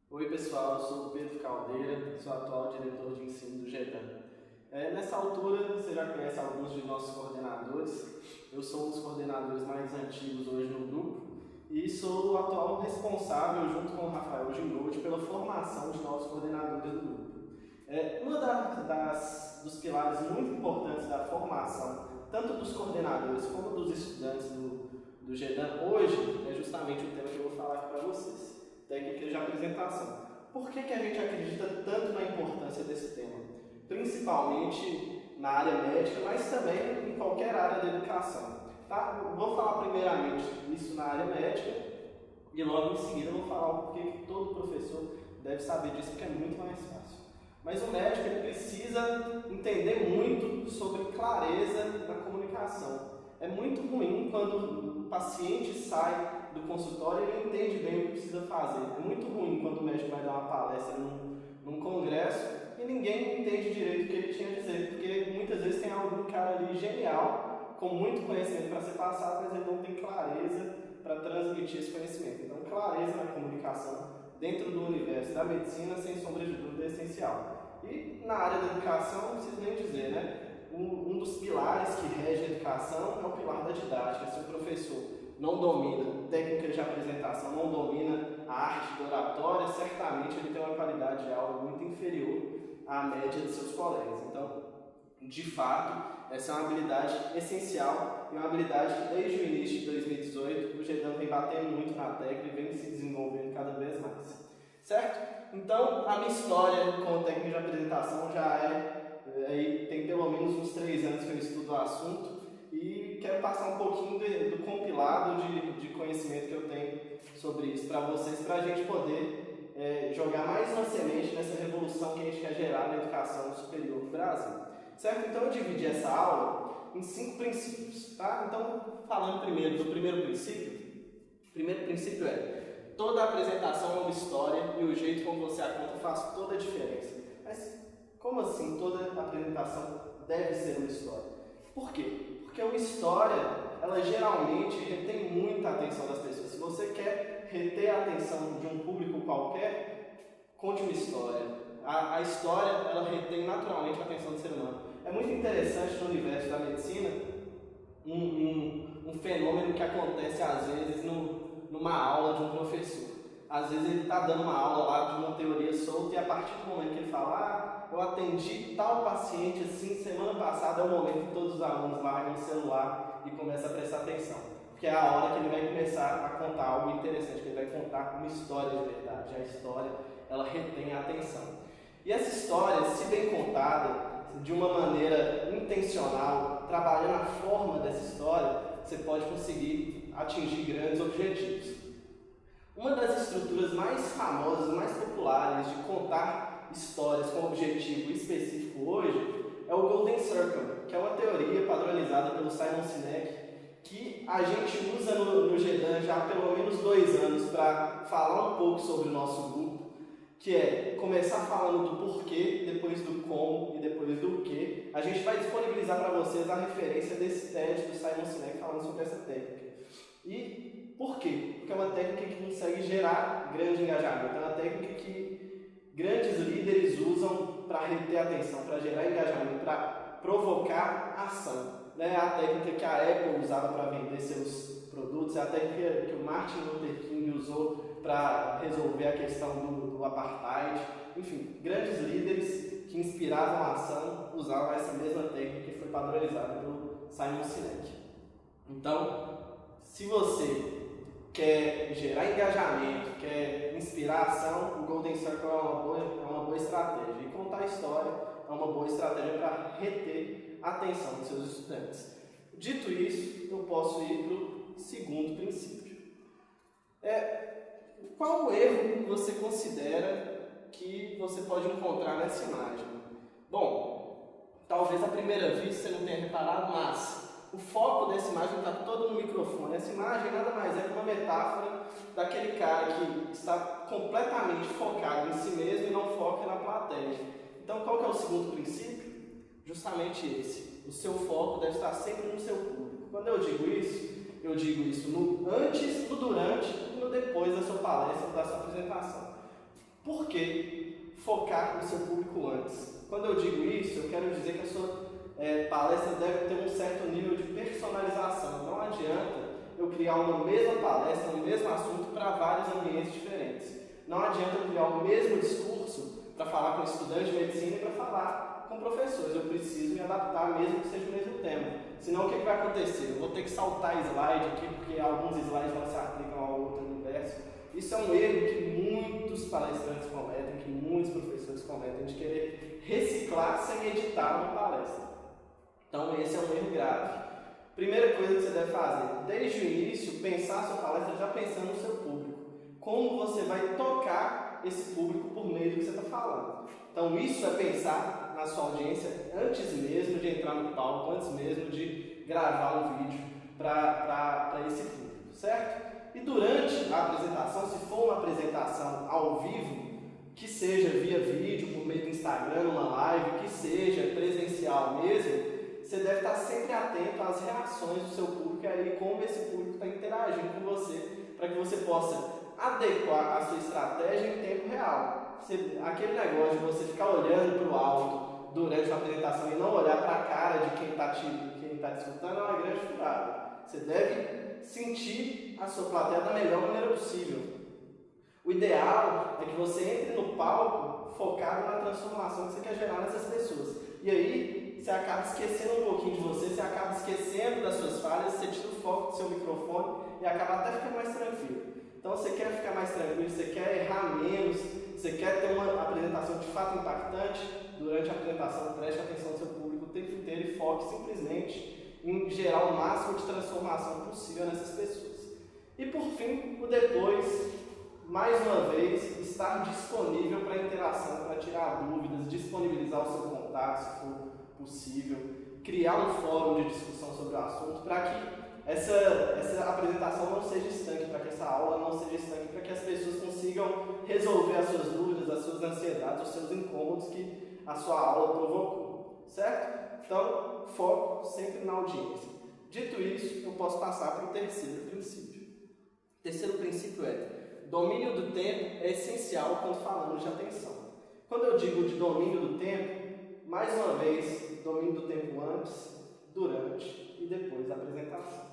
Oi pessoal, eu sou o Pedro Caldeira, sou atual diretor de ensino do GEDAN. Nessa altura, você já conhece alguns de nossos coordenadores. Eu sou um dos coordenadores mais antigos hoje no grupo e sou o atual responsável, junto com o Rafael Gingold, pela formação de novos coordenadores do grupo. Dos pilares muito importantes da formação, tanto dos coordenadores como dos estudantes do GEDAN hoje, é justamente o tema que eu vou falar aqui para vocês. Técnica de apresentação. Por que a gente acredita tanto na importância desse tema? Principalmente na área médica, mas também em qualquer área da educação. Tá? Eu vou falar primeiramente isso na área médica e logo em seguida eu vou falar o porquê que todo professor deve saber disso, porque é muito mais fácil. Mas o médico ele precisa entender muito sobre clareza na comunicação. É muito ruim quando o paciente sai do consultório e não entende bem o que precisa fazer. É muito ruim quando o médico vai dar uma palestra num congresso e ninguém entende direito o que ele tinha a dizer, porque muitas vezes tem algum cara ali genial, com muito conhecimento para ser passado, mas ele não tem clareza para transmitir esse conhecimento. Então, clareza na comunicação dentro do universo da medicina, sem sombra de dúvida, é essencial. E na área da educação, não preciso nem dizer, né? Um dos pilares que rege a educação é o pilar da didática. Se o professor não domina técnicas de apresentação, não domina a arte da oratória, certamente ele tem uma qualidade de aula muito inferior à média de seus colegas. Então, de fato, essa é uma habilidade essencial e uma habilidade que desde o início de 2018 o GEDAN vem batendo muito na tecla e vem se desenvolvendo cada vez mais. Certo? Então, a minha história com técnica de apresentação já tem pelo menos uns 3 anos que eu estudo o assunto e quero passar um pouquinho do compilado de conhecimento que eu tenho sobre isso para vocês, para a gente poder jogar mais uma semente nessa revolução que a gente quer gerar na educação superior do Brasil. Certo? Então eu dividi essa aula em 5 princípios. Tá? Então, falando primeiro do primeiro princípio, o primeiro princípio é: toda apresentação é uma história e o jeito como você a conta faz toda a diferença. Mas como assim toda apresentação deve ser uma história? Por quê? Porque uma história, ela geralmente retém muita atenção das pessoas. Se você quer reter a atenção de um público qualquer, conte uma história. A história, ela retém naturalmente a atenção do ser humano. É muito interessante no universo da medicina um fenômeno que acontece às vezes numa aula de um professor. Às vezes ele está dando uma aula lá de uma teoria solta e a partir do momento que ele fala: eu atendi tal paciente assim semana passada, é o momento que todos os alunos largam o celular e começam a prestar atenção. Porque é a hora que ele vai começar a contar algo interessante, que ele vai contar uma história de verdade. A história, ela retém a atenção. E essa história, se bem contada, de uma maneira intencional, trabalhando a forma dessa história, você pode conseguir atingir grandes objetivos. Uma das estruturas mais famosas, mais populares de contar histórias com objetivo específico hoje é o Golden Circle, que é uma teoria padronizada pelo Simon Sinek, que a gente usa no GEDAN já há pelo menos 2 anos para falar um pouco sobre o nosso grupo, que é começar falando do porquê, depois do como e depois do que. A gente vai disponibilizar para vocês a referência desse TED do Simon Sinek falando sobre essa técnica. E por quê? Porque é uma técnica que consegue gerar grande engajamento, é uma técnica que grandes líderes usam para reter atenção, para gerar engajamento, para provocar ação. É a técnica que a Apple usava para vender seus produtos, é a técnica que o Martin Luther King usou para resolver a questão do apartheid. Enfim, grandes líderes que inspiravam a ação usavam essa mesma técnica que foi padronizada pelo Simon Sinek. Então, se você quer gerar engajamento, quer inspirar ação, o Golden Circle é uma boa estratégia. E contar a história é uma boa estratégia para reter a atenção dos seus estudantes. Dito isso, eu posso ir para o segundo princípio. Qual o erro que você considera que você pode encontrar nessa imagem? Bom, talvez à primeira vista você não tenha reparado, mas o foco dessa imagem está todo no microfone. Essa imagem nada mais é que uma metáfora daquele cara que está completamente focado em si mesmo e não foca na plateia. Então, qual que é o segundo princípio? Justamente esse. O seu foco deve estar sempre no seu público. Quando eu digo isso no antes, no durante e no depois da sua palestra, da sua apresentação. Por que focar no seu público antes? Quando eu digo isso, eu quero dizer que a sua palestra deve ter um certo nível de personalização. Não adianta eu criar uma mesma palestra, um mesmo assunto para vários ambientes diferentes. Não adianta eu criar o mesmo discurso para falar com estudantes de medicina e para falar com professores. Eu preciso me adaptar mesmo que seja o mesmo tema. Senão o que vai acontecer? Eu vou ter que saltar slide aqui porque alguns slides não se aplicam ao outro universo. Isso é um erro que muitos palestrantes cometem, que muitos professores cometem, de querer reciclar sem editar uma palestra. Então esse é um erro grave. Primeira coisa que você deve fazer, desde o início, pensar a sua palestra já pensando no seu público. Como você vai tocar esse público por meio do que você está falando. Então isso é pensar na sua audiência antes mesmo de entrar no palco, antes mesmo de gravar um vídeo para esse público, certo? E durante a apresentação, se for uma apresentação ao vivo, que seja via vídeo, por meio do Instagram, uma live, que seja presencial mesmo, você deve estar sempre atento às reações do seu público e aí como esse público está interagindo com você, para que você possa adequar a sua estratégia em tempo real. Aquele negócio de você ficar olhando para o alto durante a apresentação e não olhar para a cara de quem está te escutando é uma grande furada. Você deve sentir a sua plateia da melhor maneira possível. O ideal é que você entre no palco focado na transformação que você quer gerar nessas pessoas. E aí, você acaba esquecendo um pouquinho de você acaba esquecendo das suas falhas, você tira o foco do seu microfone e acaba até ficando mais tranquilo. Então, você quer ficar mais tranquilo, você quer errar menos, você quer ter uma apresentação de fato impactante, durante a apresentação, preste atenção no seu público o tempo inteiro e foque simplesmente em gerar o máximo de transformação possível nessas pessoas. E por fim, o depois, mais uma vez, estar disponível para interação, para tirar dúvidas, disponibilizar o seu contato, se for possível, criar um fórum de discussão sobre o assunto, para que essa apresentação não seja estanque, para que essa aula não seja estanque, para que as pessoas consigam resolver as suas dúvidas, as suas ansiedades, os seus incômodos que a sua aula provocou, certo? Então, foco sempre na audiência. Dito isso, eu posso passar para o terceiro princípio. O terceiro princípio é: domínio do tempo é essencial quando falamos de atenção. Quando eu digo de domínio do tempo, mais uma vez, domínio do tempo antes, durante e depois da apresentação.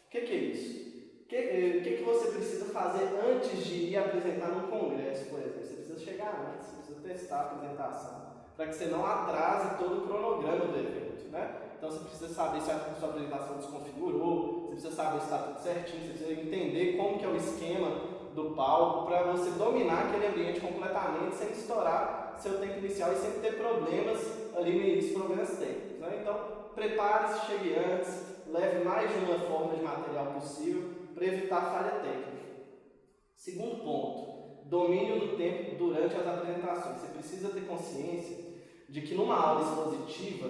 O que é isso? O que você precisa fazer antes de ir apresentar num congresso, por exemplo? Você precisa chegar antes, você precisa testar a apresentação, para que você não atrase todo o cronograma do evento, né? Então você precisa saber se a sua apresentação desconfigurou, você precisa saber se está tudo certinho, você precisa entender como que é o esquema do palco, para você dominar aquele ambiente completamente, sem estourar seu tempo inicial e sem ter problemas ali no início, problemas técnicos, né? Então, prepare-se, chegue antes, leve mais de uma forma de material possível para evitar falha técnica. Segundo ponto, domínio do tempo durante as apresentações. Você precisa ter consciência de que numa aula expositiva,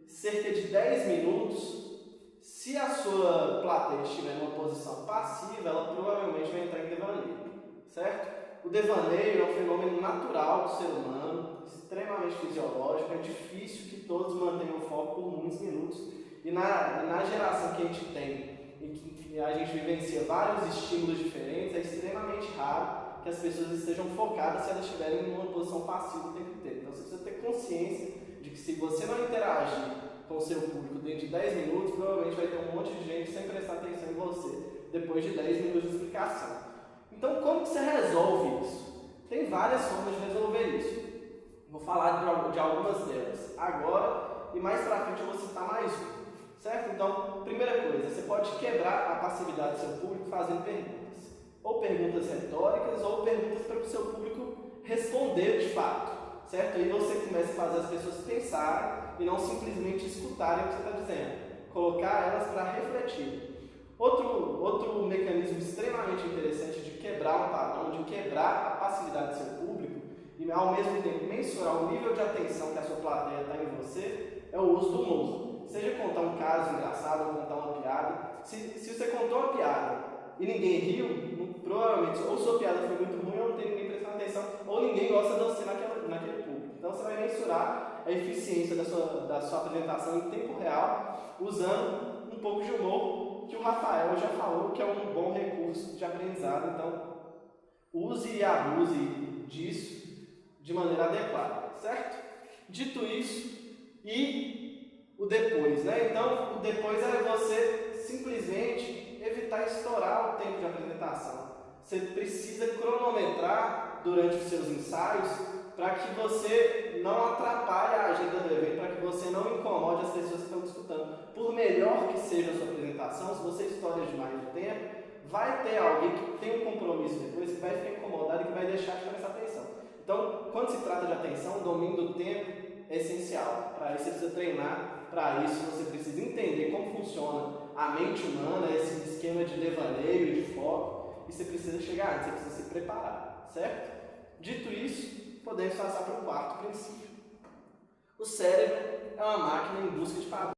cerca de 10 minutos, se a sua plateia estiver numa posição passiva, ela provavelmente vai entrar em devaneio, certo? O devaneio é um fenômeno natural do ser humano, extremamente fisiológico, é difícil que todos mantenham o foco por muitos minutos. E na geração que a gente tem, em que a gente vivencia vários estímulos diferentes, é extremamente raro que as pessoas estejam focadas se elas estiverem em uma posição passiva o tempo inteiro. Então você precisa ter consciência de que se você não interagir com o seu público dentro de 10 minutos, provavelmente vai ter um monte de gente sem prestar atenção em você depois de 10 minutos de explicação. Então, como que você resolve isso? Tem várias formas de resolver isso. Vou falar de algumas delas agora e mais pra frente eu vou citar mais uma, certo? Então, primeira coisa, você pode quebrar a passividade do seu público fazendo perguntas. Ou perguntas retóricas ou perguntas para o seu público responder de fato, certo? Aí você começa a fazer as pessoas pensarem e não simplesmente escutarem o que você está dizendo. Colocar elas para refletir. Outro mecanismo extremamente interessante de quebrar um padrão, de quebrar a passividade do seu público e ao mesmo tempo mensurar o nível de atenção que a sua plateia está em você, é o uso do humor. Seja contar um caso engraçado ou contar uma piada. Se você contou uma piada e ninguém riu, provavelmente ou sua piada foi muito ruim ou não tem ninguém prestando atenção, ou ninguém gosta de você naquele público. Então você vai mensurar a eficiência da sua apresentação em tempo real, usando um pouco de humor, que o Rafael já falou que é um bom recurso de aprendizado. Então, use e abuse disso de maneira adequada, certo? Dito isso, e o depois, né? Então, o depois é você simplesmente evitar estourar o tempo de apresentação. Você precisa cronometrar durante os seus ensaios para que você não atrapalhe a agenda do evento, para que você não incomode as pessoas que estão disputando. Por melhor que seja a sua apresentação, se você estoura demais o tempo, vai ter alguém que tem um compromisso depois, que vai ficar incomodado e que vai deixar de prestar atenção. Então, quando se trata de atenção, o domínio do tempo é essencial. Para isso você precisa treinar, para isso você precisa entender como funciona a mente humana, esse esquema de devaneio e de foco, e você precisa chegar antes, você precisa se preparar, certo? Dito isso, podemos passar para o quarto princípio. O cérebro é uma máquina em busca de padrões.